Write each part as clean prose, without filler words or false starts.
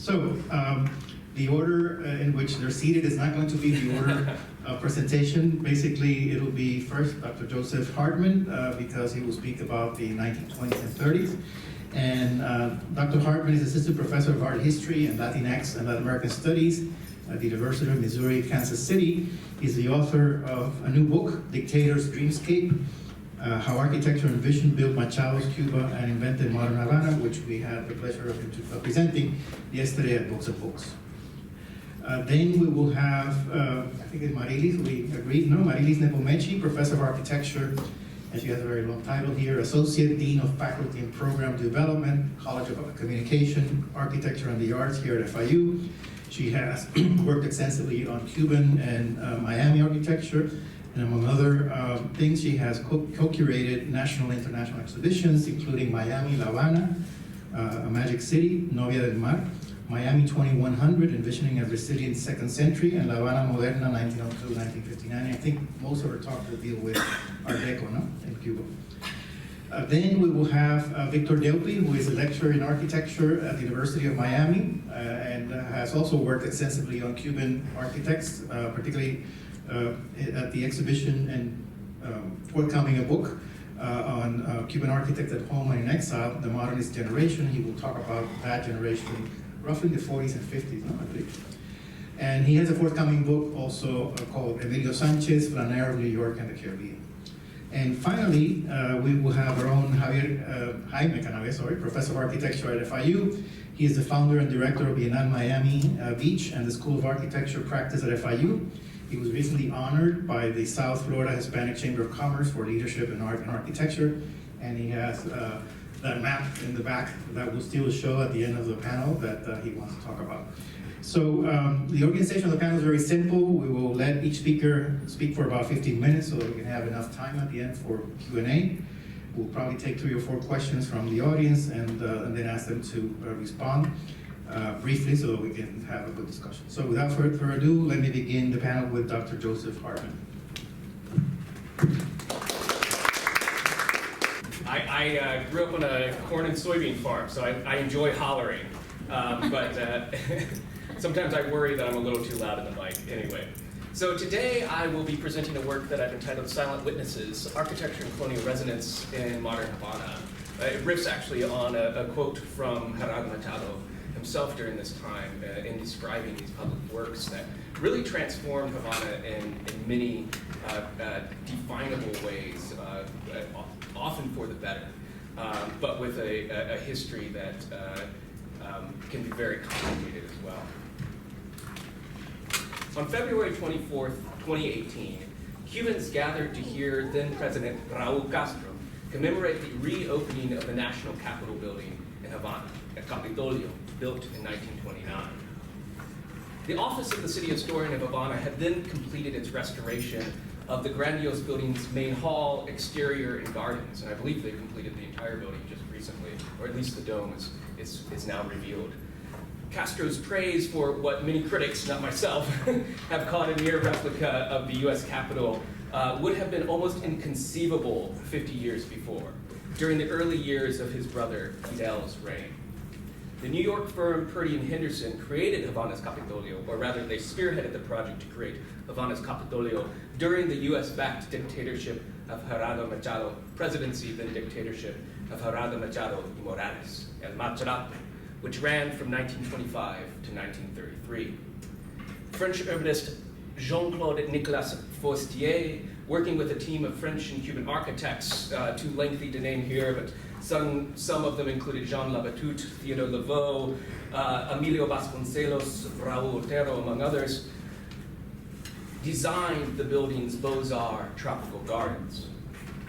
So, the order in which they're seated is not going to be the order of presentation. Basically, it'll be first Dr. Joseph Hartman, because he will speak about the 1920s and 30s. And Dr. Hartman is Assistant Professor of Art History and Latinx and Latin American Studies at the University of Missouri, Kansas City. He's the author of a new book, Dictator's Dreamscape, How Architecture and Vision Built Machado's Cuba and Invented Modern Havana, which we had the pleasure of presenting yesterday at Books and Books. Then we will have, I think it's Marilis, we agreed, no, Marilis Nepomechi, Professor of Architecture, and she has a very long title here, Associate Dean of Faculty and Program Development, College of Communication, Architecture and the Arts here at FIU. She has worked extensively on Cuban and Miami architecture, and among other things, she has co-curated national and international exhibitions, including Miami, La Habana, A Magic City, Novia del Mar, Miami 2100, envisioning a Brazilian second century, and La Habana Moderna 1902-1959. I think most of her talk will deal with Art Deco, no? In Cuba. Then we will have Victor Delpi, who is a lecturer in architecture at the University of Miami, and has also worked extensively on Cuban architects, particularly at the exhibition and forthcoming a book on Cuban architects at home and in exile, the modernist generation. He will talk about that generation roughly in the 40s and 50s, no, I believe. And he has a forthcoming book also called Emilio Sanchez, Flaneur of New York and the Caribbean. And finally, we will have our own Jaime Canavez, Professor of Architecture at FIU. He is the founder and director of Bienal Miami Beach and the School of Architecture practice at FIU. He was recently honored by the South Florida Hispanic Chamber of Commerce for leadership in art and architecture. And he has that map in the back that will still show at the end of the panel that he wants to talk about. So the organization of the panel is very simple. We will let each speaker speak for about 15 minutes so that we can have enough time at the end for Q&A. We'll probably take 3 or 4 questions from the audience and then ask them to respond briefly so that we can have a good discussion. So without further ado, let me begin the panel with Dr. Joseph Hartman. I grew up on a corn and soybean farm, so I enjoy hollering. But sometimes I worry that I'm a little too loud in the mic. Anyway, so today I will be presenting a work that I've entitled Silent Witnesses, Architecture and Colonial Resonance in Modern Havana. It riffs actually on a quote from Gerardo Machado himself during this time in describing these public works that really transformed Havana in many definable ways, often for the better, but with a history that can be very complicated as well. On February 24th, 2018, Cubans gathered to hear then-President Raúl Castro commemorate the reopening of the National Capitol building in Havana, El Capitolio, built in 1929. The Office of the City Historian of Havana had then completed its restoration of the grandiose building's main hall, exterior, and gardens, and I believe they completed the entire building just recently, or at least the dome is now revealed. Castro's praise for what many critics, not myself, have called a near replica of the US Capitol would have been almost inconceivable 50 years before, during the early years of his brother Fidel's reign. The New York firm Purdy and Henderson created Havana's Capitolio, or rather they spearheaded the project to create Havana's Capitolio during the US-backed dictatorship of Gerardo Machado, presidency then dictatorship of Gerardo Machado y Morales, El Machado, which ran from 1925 to 1933. French urbanist Jean-Claude Nicolas Forestier, working with a team of French and Cuban architects, too lengthy to name here, but some of them included Jean Labatut, Theodore Laveau, Emilio Vasconcelos, Raúl Otero, among others, designed the building's Beaux-Arts tropical gardens.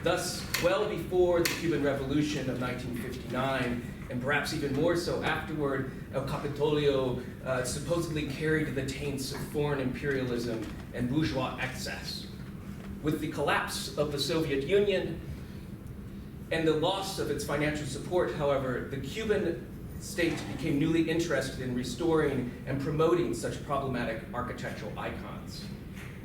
Thus, well before the Cuban Revolution of 1959, and perhaps even more so afterward, El Capitolio supposedly carried the taints of foreign imperialism and bourgeois excess. With the collapse of the Soviet Union and the loss of its financial support, however, the Cuban state became newly interested in restoring and promoting such problematic architectural icons.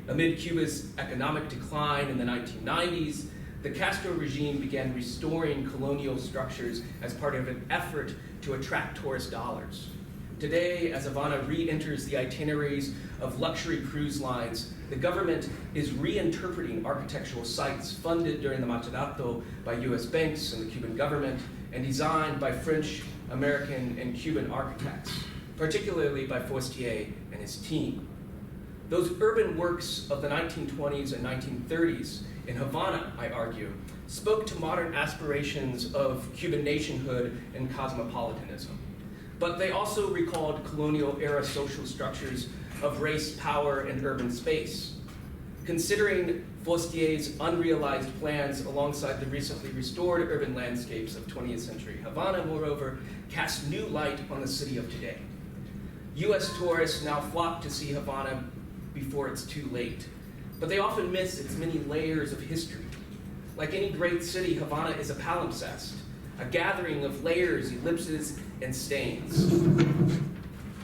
Amid Cuba's economic decline in the 1990s, the Castro regime began restoring colonial structures as part of an effort to attract tourist dollars. Today, as Havana re-enters the itineraries of luxury cruise lines, the government is reinterpreting architectural sites funded during the Machadato by US banks and the Cuban government, and designed by French, American, and Cuban architects, particularly by Forestier and his team. Those urban works of the 1920s and 1930s in Havana, I argue, spoke to modern aspirations of Cuban nationhood and cosmopolitanism. But they also recalled colonial-era social structures of race, power, and urban space. Considering Forestier's unrealized plans alongside the recently restored urban landscapes of 20th century Havana, moreover, cast new light on the city of today. US tourists now flock to see Havana before it's too late, but they often miss its many layers of history. Like any great city, Havana is a palimpsest, a gathering of layers, ellipses, and stains.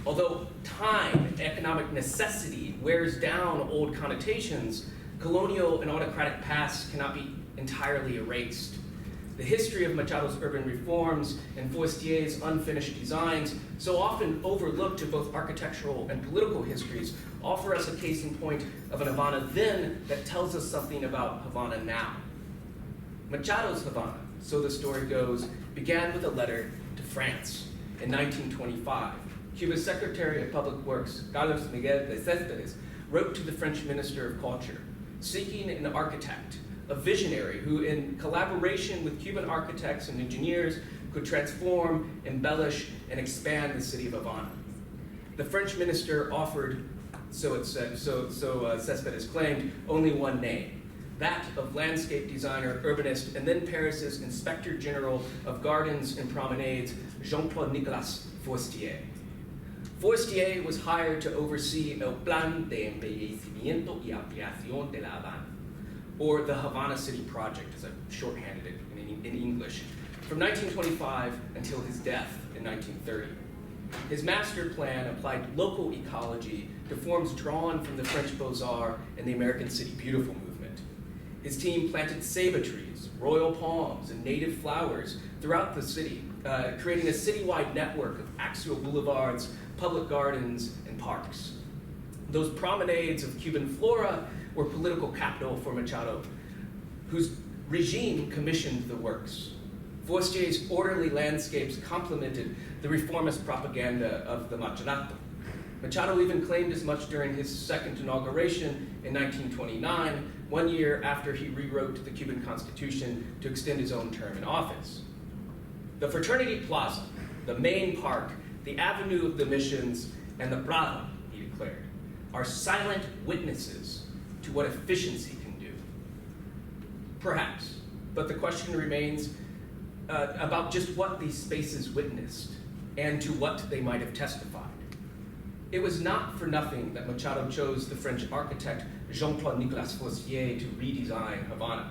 Although time, economic necessity, wears down old connotations, colonial and autocratic pasts cannot be entirely erased. The history of Machado's urban reforms and Forestier's unfinished designs, so often overlooked in both architectural and political histories, offer us a case in point of an Havana then that tells us something about Havana now. Machado's Havana, so the story goes, began with a letter to France in 1925. Cuba's Secretary of Public Works, Carlos Miguel de Céspedes, wrote to the French Minister of Culture, seeking an architect, a visionary who, in collaboration with Cuban architects and engineers, could transform, embellish, and expand the city of Havana. The French minister offered, Céspedes claimed, only one name, that of landscape designer, urbanist, and then Paris's Inspector General of Gardens and Promenades, Jean-Claude Nicolas Forestier. Forestier was hired to oversee el Plan de Embellecimiento y Ampliación de La Habana, or the Havana City Project, as I've shorthanded it in English, from 1925 until his death in 1930. His master plan applied local ecology to forms drawn from the French Beaux-Arts and the American City Beautiful movement. His team planted ceiba trees, royal palms, and native flowers throughout the city, creating a citywide network of axial boulevards, public gardens, and parks. Those promenades of Cuban flora were political capital for Machado, whose regime commissioned the works. Forestier's orderly landscapes complemented the reformist propaganda of the Machadato. Machado even claimed as much during his second inauguration in 1929, 1 year after he rewrote the Cuban Constitution to extend his own term in office. The Fraternity Plaza, the main park, the Avenue of the Missions, and the Prado, he declared, are silent witnesses to what efficiency can do. Perhaps, but the question remains about just what these spaces witnessed and to what they might have testified. It was not for nothing that Machado chose the French architect Jean-Claude Nicolas Forestier to redesign Havana.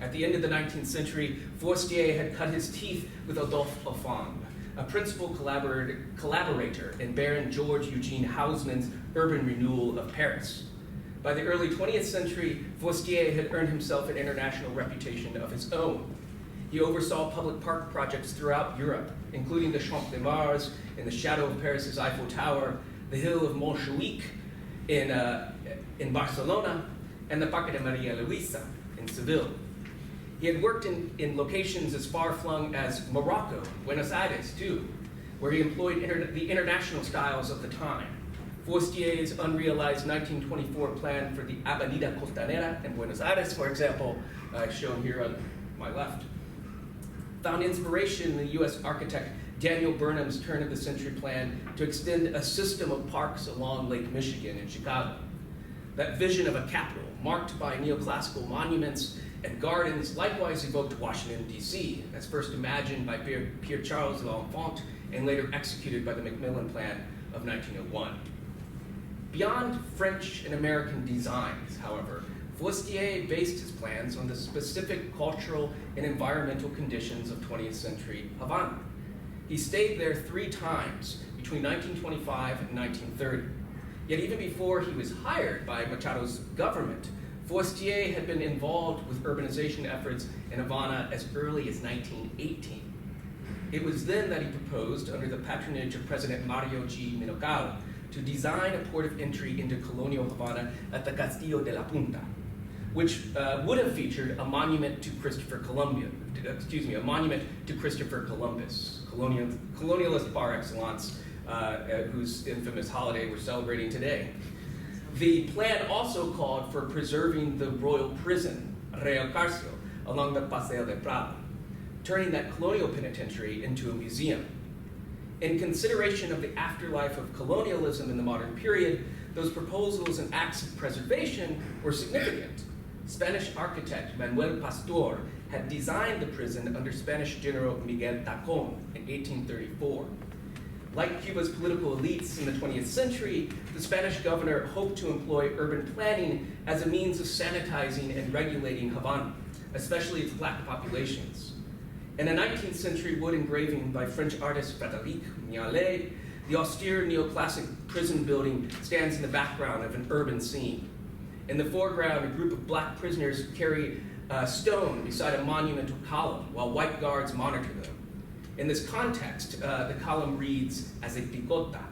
At the end of the 19th century, Forestier had cut his teeth with Adolphe Offand, a principal collaborator in Baron George Eugene Haussmann's urban renewal of Paris. By the early 20th century, Forestier had earned himself an international reputation of his own. He oversaw public park projects throughout Europe, including the Champ de Mars in the shadow of Paris's Eiffel Tower, the hill of Montjuic in Barcelona, and the Parque de Maria Luisa in Seville. He had worked in locations as far-flung as Morocco, Buenos Aires, too, where he employed the international styles of the time. Forestier's unrealized 1924 plan for the Avenida Costanera in Buenos Aires, for example, shown here on my left, found inspiration in the US architect Daniel Burnham's turn-of-the-century plan to extend a system of parks along Lake Michigan in Chicago. That vision of a capital marked by neoclassical monuments and gardens likewise evoked Washington, D.C., as first imagined by Pierre-Charles L'Enfant and later executed by the Macmillan Plan of 1901. Beyond French and American designs, however, Forestier based his plans on the specific cultural and environmental conditions of 20th century Havana. He stayed there 3 times between 1925 and 1930. Yet even before he was hired by Machado's government, Forestier had been involved with urbanization efforts in Havana as early as 1918. It was then that he proposed, under the patronage of President Mario G. Minocal, to design a port of entry into colonial Havana at the Castillo de la Punta, which would have featured a monument to Christopher Columbus, colonialist par excellence, whose infamous holiday we're celebrating today. The plan also called for preserving the royal prison, Real Cárcel, along the Paseo de Prado, turning that colonial penitentiary into a museum. In consideration of the afterlife of colonialism in the modern period, those proposals and acts of preservation were significant. Spanish architect Manuel Pastor had designed the prison under Spanish General Miguel Tacón in 1834. Like Cuba's political elites in the 20th century, the Spanish governor hoped to employ urban planning as a means of sanitizing and regulating Havana, especially its black populations. In a 19th century wood engraving by French artist Frédéric Mignolet, the austere neoclassic prison building stands in the background of an urban scene. In the foreground, a group of black prisoners carry a stone beside a monumental column while white guards monitor them. In this context, the column reads as a picota,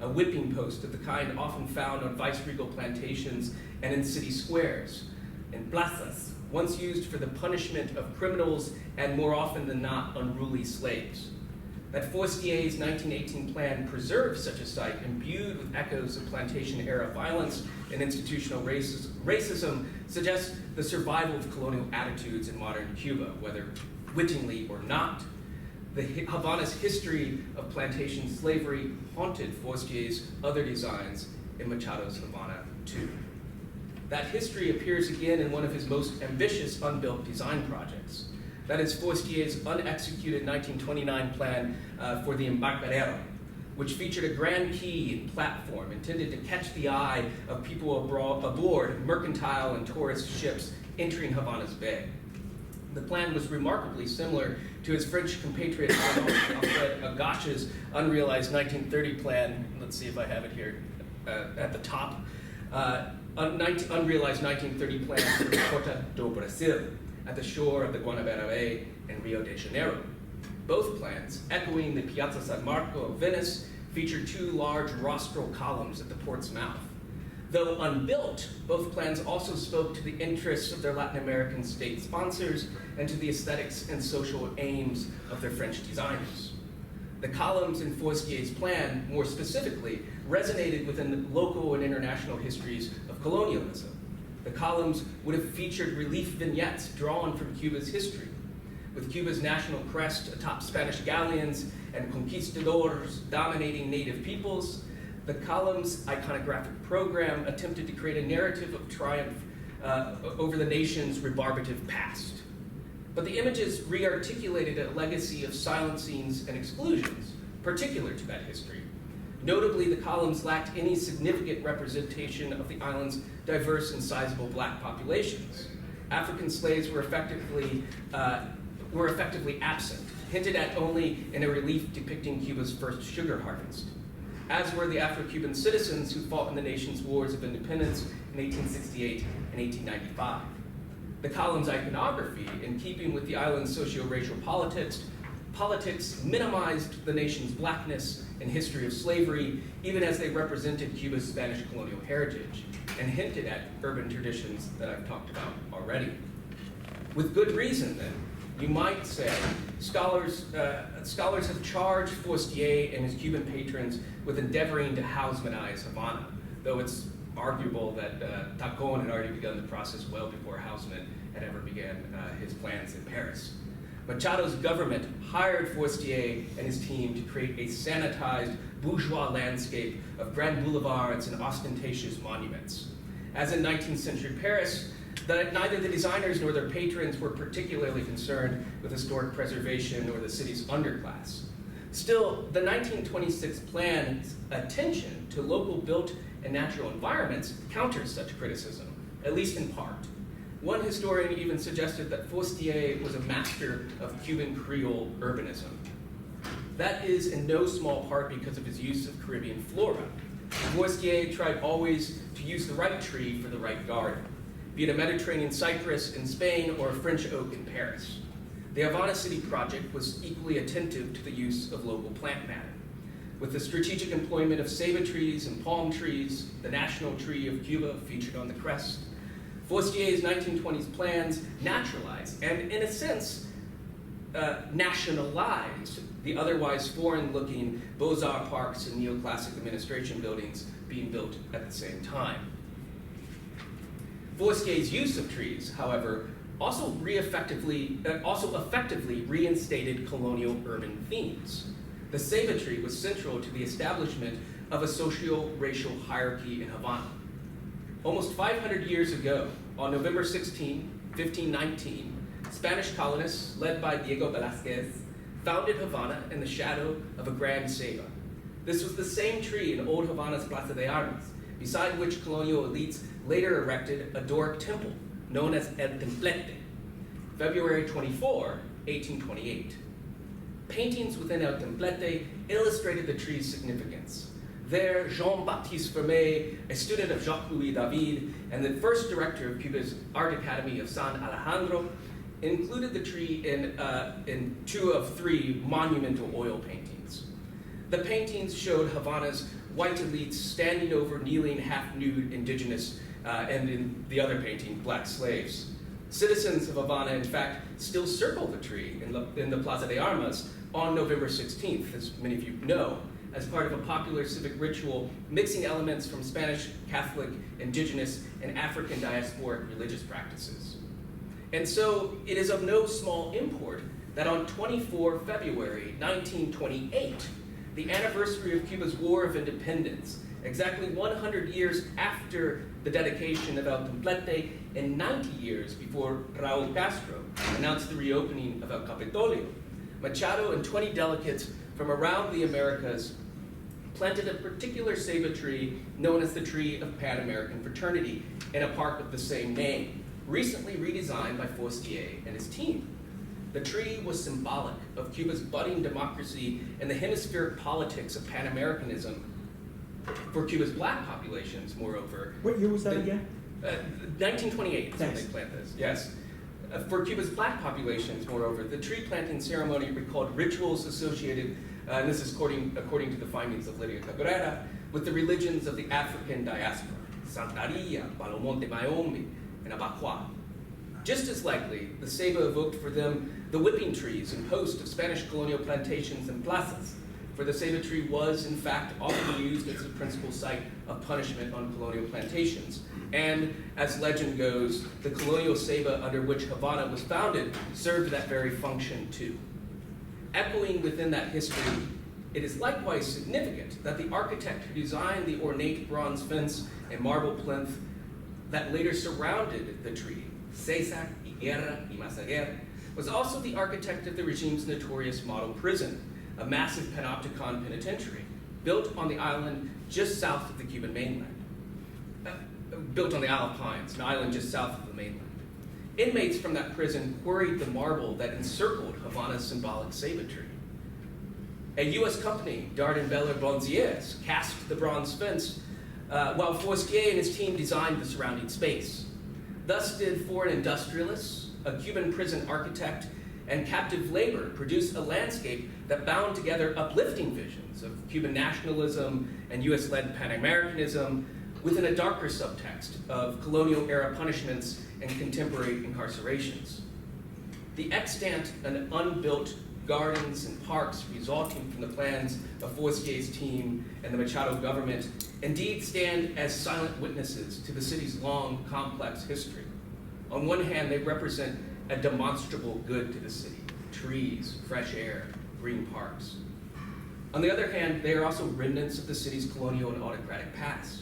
a whipping post of the kind often found on viceregal plantations and in city squares, in plazas, once used for the punishment of criminals and more often than not unruly slaves. That Forstier's 1918 plan preserves such a site imbued with echoes of plantation-era violence and institutional racism suggests the survival of colonial attitudes in modern Cuba, whether wittingly or not. Havana's history of plantation slavery haunted Forstier's other designs in Machado's Havana too. That history appears again in one of his most ambitious unbuilt design projects. That is Forstier's unexecuted 1929 plan for the Embarcadero, which featured a grand quay and platform intended to catch the eye of people aboard mercantile and tourist ships entering Havana's bay. The plan was remarkably similar to his French compatriot Alfred Agache's unrealized 1930 plan. Let's see if I have it here at the top. Unrealized 1930 plan for the Porta do Brasil at the shore of the Guanabara Bay in Rio de Janeiro. Both plans, echoing the Piazza San Marco of Venice, feature two large rostral columns at the port's mouth. Though unbuilt, both plans also spoke to the interests of their Latin American state sponsors and to the aesthetics and social aims of their French designers. The columns in Forstier's plan, more specifically, resonated within the local and international histories of colonialism. The columns would have featured relief vignettes drawn from Cuba's history, with Cuba's national crest atop Spanish galleons and conquistadors dominating native peoples. The column's iconographic program attempted to create a narrative of triumph over the nation's rebarbative past. But the images re-articulated a legacy of silencings and exclusions, particular to that history. Notably, the columns lacked any significant representation of the island's diverse and sizable black populations. African slaves were effectively absent, hinted at only in a relief depicting Cuba's first sugar harvest, as were the Afro-Cuban citizens who fought in the nation's wars of independence in 1868 and 1895. The column's iconography, in keeping with the island's socio-racial politics, minimized the nation's blackness and history of slavery, even as they represented Cuba's Spanish colonial heritage, and hinted at urban traditions that I've talked about already. With good reason, then, you might say, scholars have charged Forstier and his Cuban patrons with endeavoring to Haussmannize Havana, though it's arguable that Tacón had already begun the process well before Haussmann had ever began his plans in Paris. Machado's government hired Forstier and his team to create a sanitized bourgeois landscape of grand boulevards and ostentatious monuments. As in 19th century Paris, neither the designers nor their patrons were particularly concerned with historic preservation or the city's underclass. Still, the 1926 plan's attention to local built and natural environments counters such criticism, at least in part. One historian even suggested that Forstier was a master of Cuban Creole urbanism. That is in no small part because of his use of Caribbean flora. Forstier tried always to use the right tree for the right garden, be it a Mediterranean cypress in Spain or a French oak in Paris. the Havana City project was equally attentive to the use of local plant matter. With the strategic employment of ceiba trees and palm trees, the national tree of Cuba featured on the crest, Forstier's 1920s plans naturalized and, in a sense, nationalized the otherwise foreign-looking Beaux-Arts parks and neoclassic administration buildings being built at the same time. Forstier's use of trees, however, also effectively reinstated colonial urban themes. The ceiba tree was central to the establishment of a socio-racial hierarchy in Havana. Almost 500 years ago, on November 16, 1519, Spanish colonists, led by Diego Velázquez, founded Havana in the shadow of a grand ceiba. This was the same tree in old Havana's Plaza de Armas, beside which colonial elites later erected a Doric temple known as El Templete, February 24, 1828. Paintings within El Templete illustrated the tree's significance. There, Jean-Baptiste Vermeer, a student of Jacques-Louis David and the first director of Cuba's Art Academy of San Alejandro, included the tree in 2 of 3 monumental oil paintings. The paintings showed Havana's white elites standing over kneeling, half-nude indigenous, and in the other painting, black slaves. Citizens of Havana, in fact, still circle the tree in the Plaza de Armas on November 16th, as many of you know, as part of a popular civic ritual mixing elements from Spanish, Catholic, indigenous, and African diasporic religious practices. And so it is of no small import that on 24 February 1928, the anniversary of Cuba's War of Independence, exactly 100 years after the dedication of El Templete and 90 years before Raúl Castro announced the reopening of El Capitolio, Machado and 20 delegates from around the Americas planted a particular ceiba tree known as the Tree of Pan-American Fraternity in a park of the same name, recently redesigned by Forstier and his team. The tree was symbolic of Cuba's budding democracy and the hemispheric politics of Pan-Americanism. For Cuba's black populations, moreover. What year was that again? 1928 is when they planted this, yes. For Cuba's black populations, moreover, the tree planting ceremony recalled rituals associated, and this is according to the findings of Lydia Cabrera, with the religions of the African diaspora, Santeria, Palomonte Mayombe, and Abacua. Just as likely, the ceiba evoked for them the whipping trees and posts of Spanish colonial plantations and plazas, for the ceiba tree was, in fact, often used as the principal site of punishment on colonial plantations. And, as legend goes, the colonial ceiba under which Havana was founded served that very function too. Echoing within that history, it is likewise significant that the architect who designed the ornate bronze fence and marble plinth that later surrounded the tree, César Higuera y Massaguer, was also the architect of the regime's notorious model prison, a massive panopticon penitentiary built on the island just south of the Cuban mainland. Built on the Isle of Pines, an island just south of the mainland. Inmates from that prison quarried the marble that encircled Havana's symbolic ceiba tree. A U.S. company, Darden Beller Bonziers, cast the bronze fence, while Forstier and his team designed the surrounding space. Thus did foreign industrialists, a Cuban prison architect, and captive labor produce a landscape that bound together uplifting visions of Cuban nationalism and US-led Pan-Americanism within a darker subtext of colonial-era punishments and contemporary incarcerations. The extant and unbuilt gardens and parks resulting from the plans of Forstier's team and the Machado government indeed stand as silent witnesses to the city's long, complex history. On one hand, they represent a demonstrable good to the city: trees, fresh air, green parks. On the other hand, they are also remnants of the city's colonial and autocratic past,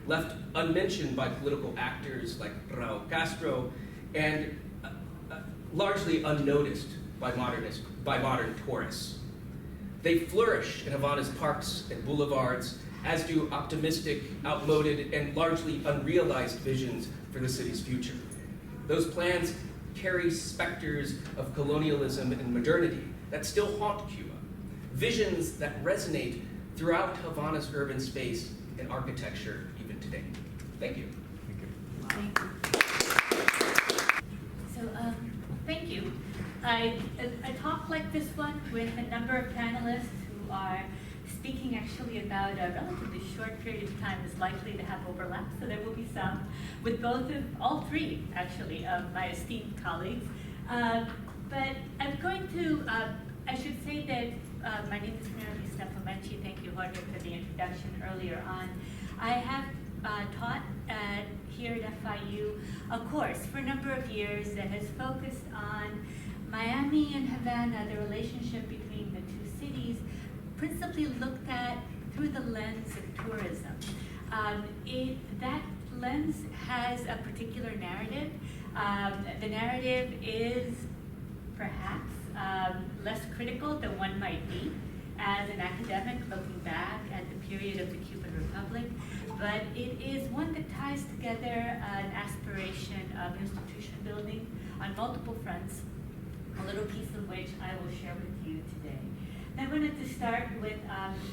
left unmentioned by political actors like Raúl Castro, and largely unnoticed by modern tourists. They flourish in Havana's parks and boulevards, as do optimistic, outmoded, and largely unrealized visions for the city's future. Those plans carry specters of colonialism and modernity that still haunt Cuba, visions that resonate throughout Havana's urban space and architecture even today. Thank you. Thank you. So, thank you. a talk like this one with a number of panelists who are speaking actually about a relatively short period of time is likely to have overlap, so there will be some with all three actually of my esteemed colleagues. But I'm going to, I should say that my name is Marilisa Pomenci. Thank you, Jorge, for the introduction earlier on. I have taught here at FIU a course for a number of years that has focused on Miami and Havana, the relationship between the two cities, principally looked at through the lens of tourism. That lens has a particular narrative. The narrative is perhaps less critical than one might be as an academic looking back at the period of the Cuban Republic, but it is one that ties together an aspiration of institution building on multiple fronts, a little piece of which I will share with you today. And I wanted to start with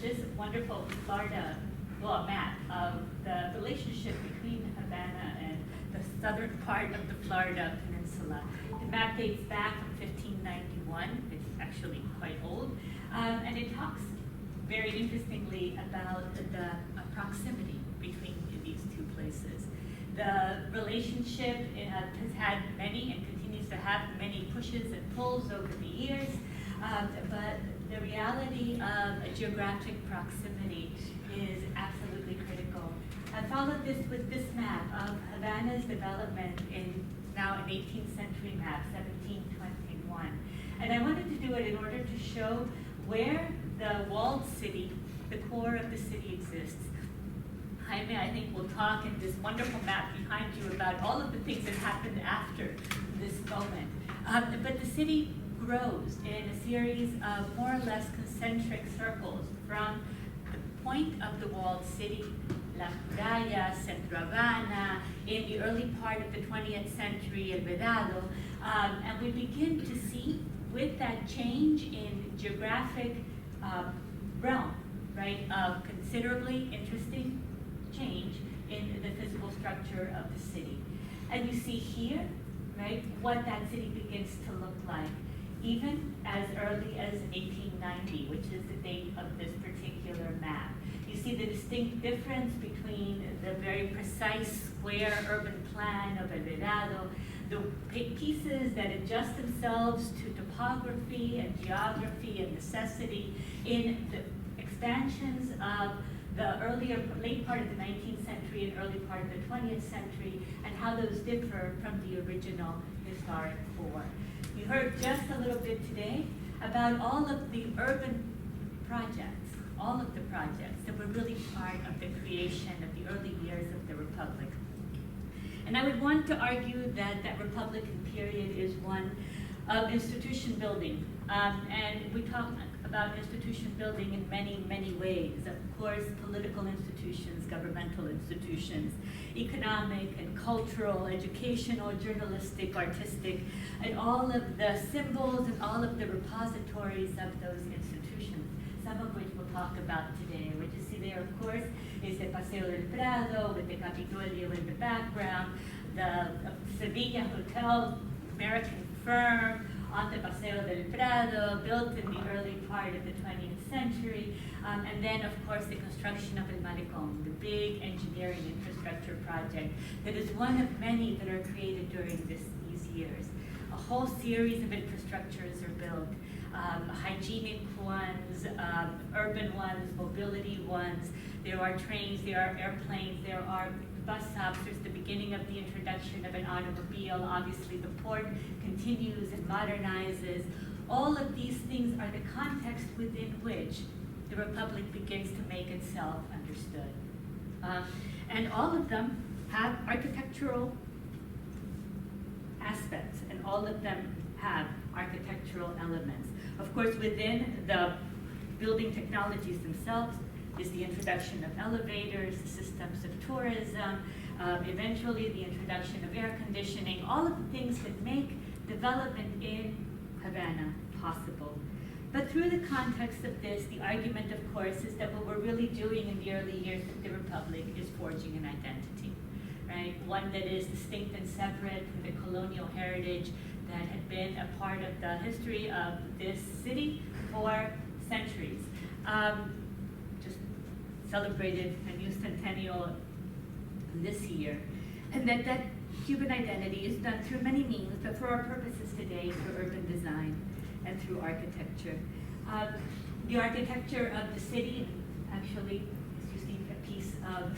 this wonderful Florida map of the relationship between Havana and the southern part of the Florida Peninsula. The map dates back from 1591. It's actually quite old. And it talks very interestingly about the proximity between these two places. The relationship has had many and continues to have many pushes and pulls over the years, but the reality of a geographic proximity is absolutely critical. I followed this with this map of Havana's development now an 18th century map, 1721. And I wanted to do it in order to show where the walled city, the core of the city, exists. Jaime, I think, will talk in this wonderful map behind you about all of the things that happened after this moment. But the city grows in a series of more or less concentric circles from the point of the walled city, La Muralla, Centro Habana, in the early part of the 20th century, El Vedado, and we begin to see with that change in geographic realm, right, considerably interesting change in the physical structure of the city. And you see here, right, what that city begins to look like, even as early as 1890, which is the date of this particular map. You see the distinct difference between the very precise square urban plan of El Vedado, the pieces that adjust themselves to topography and geography and necessity in the expansions of the late part of the 19th century and early part of the 20th century, and how those differ from the original historic core. You heard just a little bit today about all of the urban projects, all of the projects that were really part of the creation of the early years of the Republic. And I would want to argue that that Republican period is one of institution building. And we talk about institution building in many, many ways. Of course, political institutions, governmental institutions, economic and cultural, educational, journalistic, artistic, and all of the symbols and all of the repositories of those institutions, some of which we'll talk about today. What you see there, of course, is the Paseo del Prado with the Capitolio in the background, the Sevilla Hotel, American firm, on the Paseo del Prado, built in the early part of the 20th century, and then, of course, the construction of El Malecón, the big engineering infrastructure project that is one of many that are created during these years. A whole series of infrastructures are built, hygienic ones, urban ones, mobility ones. There are trains, there are airplanes, there are bus stops. There's the beginning of the introduction of an automobile. Obviously, the port continues and modernizes. All of these things are the context within which the Republic begins to make itself understood. And all of them have architectural aspects, and all of them have architectural elements. Of course, within the building technologies themselves is the introduction of elevators, systems of tourism, eventually the introduction of air conditioning, all of the things that make development in Havana possible. But through the context of this, the argument, of course, is that what we're really doing in the early years of the Republic is forging an identity, right? One that is distinct and separate from the colonial heritage and had been a part of the history of this city for centuries. Just celebrated a new centennial this year. And that Cuban identity is done through many means, but for our purposes today, through urban design and through architecture. The architecture of the city, actually, as you see, a piece of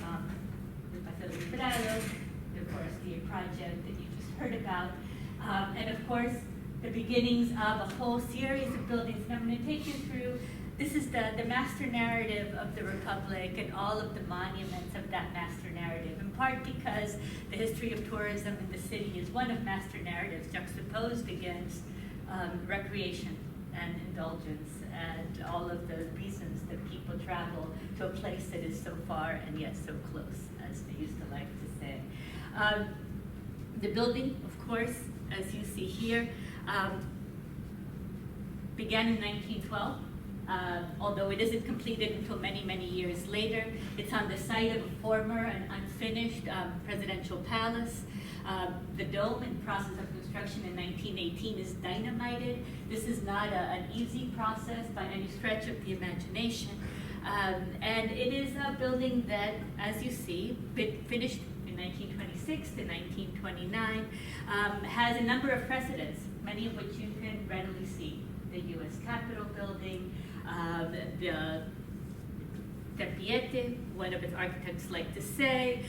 the Paseo de Prado, of course, the project that you just heard about, and of course, the beginnings of a whole series of buildings. And I'm going to take you through. This is the master narrative of the Republic and all of the monuments of that master narrative, in part because the history of tourism in the city is one of master narratives juxtaposed against recreation and indulgence and all of the reasons that people travel to a place that is so far and yet so close, as they used to like to say. The building, of course, as you see here, began in 1912. Although it isn't completed until many, many years later. It's on the site of a former and unfinished presidential palace. The dome, in process of construction in 1918, is dynamited. This is not an easy process by any stretch of the imagination. And it is a building that, as you see, finished in 1926 to 1929, has a number of precedents, many of which you can readily see. The U.S. Capitol building, the Tempiete, one of its architects like to say,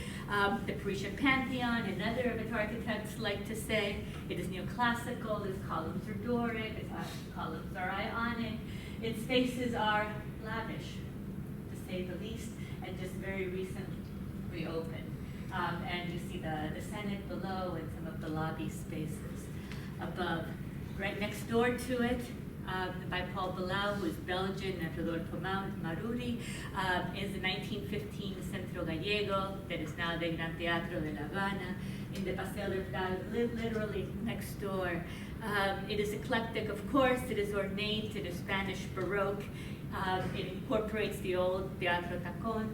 the Parisian Pantheon, another of its architects like to say. It is neoclassical, its columns are Doric, its columns are Ionic, its spaces are lavish, to say the least, and just very recently reopened. And you see the Senate below and some of the lobby spaces above. Right next door to it, by Paul Billau, who is Belgian, and Rodolfo Maruri, is the 1915 Centro Gallego, that is now the Gran Teatro de La Habana, in the Paseo del Prado, literally next door. It is eclectic, of course, it is ornate, it is Spanish Baroque, it incorporates the old Teatro Tacón,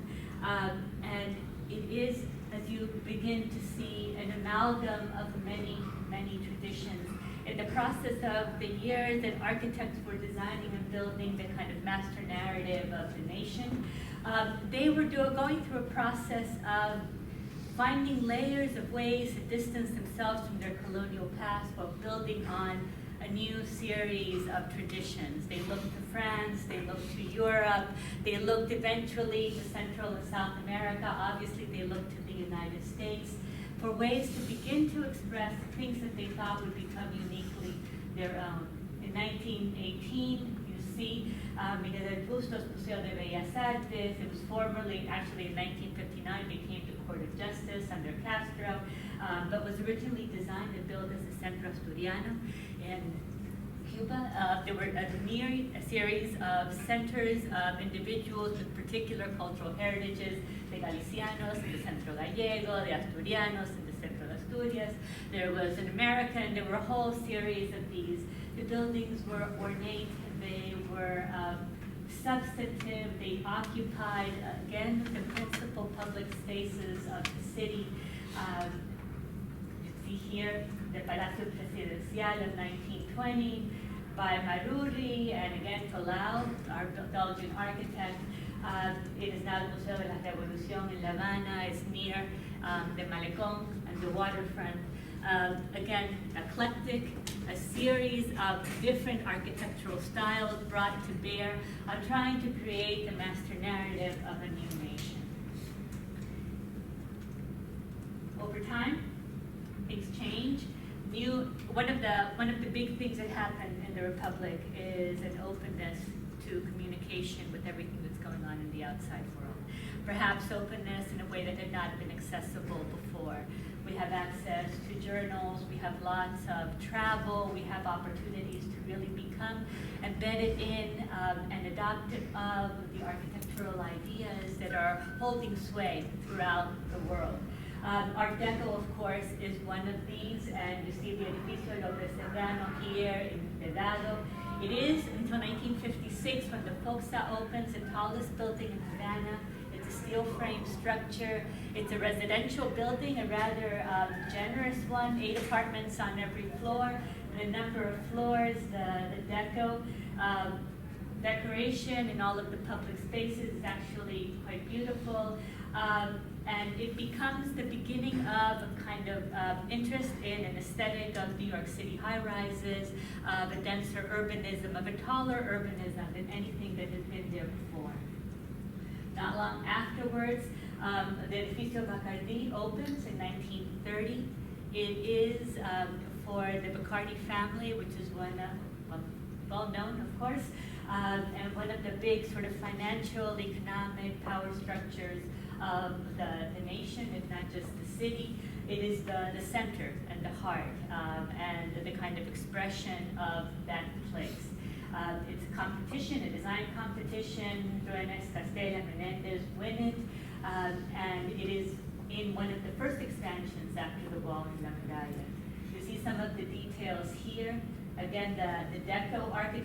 and it is, as you begin to see, an amalgam of many, many traditions. In the process of the years that architects were designing and building the kind of master narrative of the nation, they were going through a process of finding layers of ways to distance themselves from their colonial past while building on a new series of traditions. They looked to France, they looked to Europe, they looked eventually to Central and South America, obviously they looked to the United States, for ways to begin to express things that they thought would become uniquely their own. In 1918, you see, Miguel del Bustos Museo de Bellas Artes, it was formerly, actually in 1959, became the Court of Justice under Castro, but was originally designed and built as a Centro Asturiano in Cuba. There were a series of centers of individuals with particular cultural heritages, the Galicianos in the Centro Gallego, the Asturianos in the Centro de Asturias. There was an American, there were a whole series of these. The buildings were ornate, they were substantive, they occupied, again, the principal public spaces of the city. You see here, the Palacio Presidencial of 1920, by Maruri, and again Palau, our Belgian architect. It is now the Museo de la Revolución in La Habana. It's near the Malecón and the waterfront. Again, eclectic, a series of different architectural styles brought to bear on trying to create the master narrative of a new nation. Over time, things change. One of the big things that happened in the Republic is an openness to communication with everything that's going on in the outside world. Perhaps openness in a way that had not been accessible before. We have access to journals, we have lots of travel, we have opportunities to really become embedded in and adopted of the architectural ideas that are holding sway throughout the world. Art Deco, of course, is one of these, and you see the Edificio López Serrano here in Vedado. It is, until 1956, when the Foxa opens, the tallest building in Havana. It's a steel frame structure. It's a residential building, a rather generous one, 8 apartments on every floor. a number of floors. The decoration in all of the public spaces is actually quite beautiful. And it becomes the beginning of a kind of interest in an aesthetic of New York City high-rises, of a denser urbanism, of a taller urbanism than anything that has been there before. Not long afterwards, the Edificio Bacardi opens in 1930. It is for the Bacardi family, which is one well known, of course, and one of the big sort of financial, economic power structures of the nation, if not just the city. It is the center and the heart and the kind of expression of that place. It's a competition, a design competition. Duenas, Castella, Menendez win it, and it is in one of the first expansions after the wall in La Muralla. You see some of the details here. Again, the Deco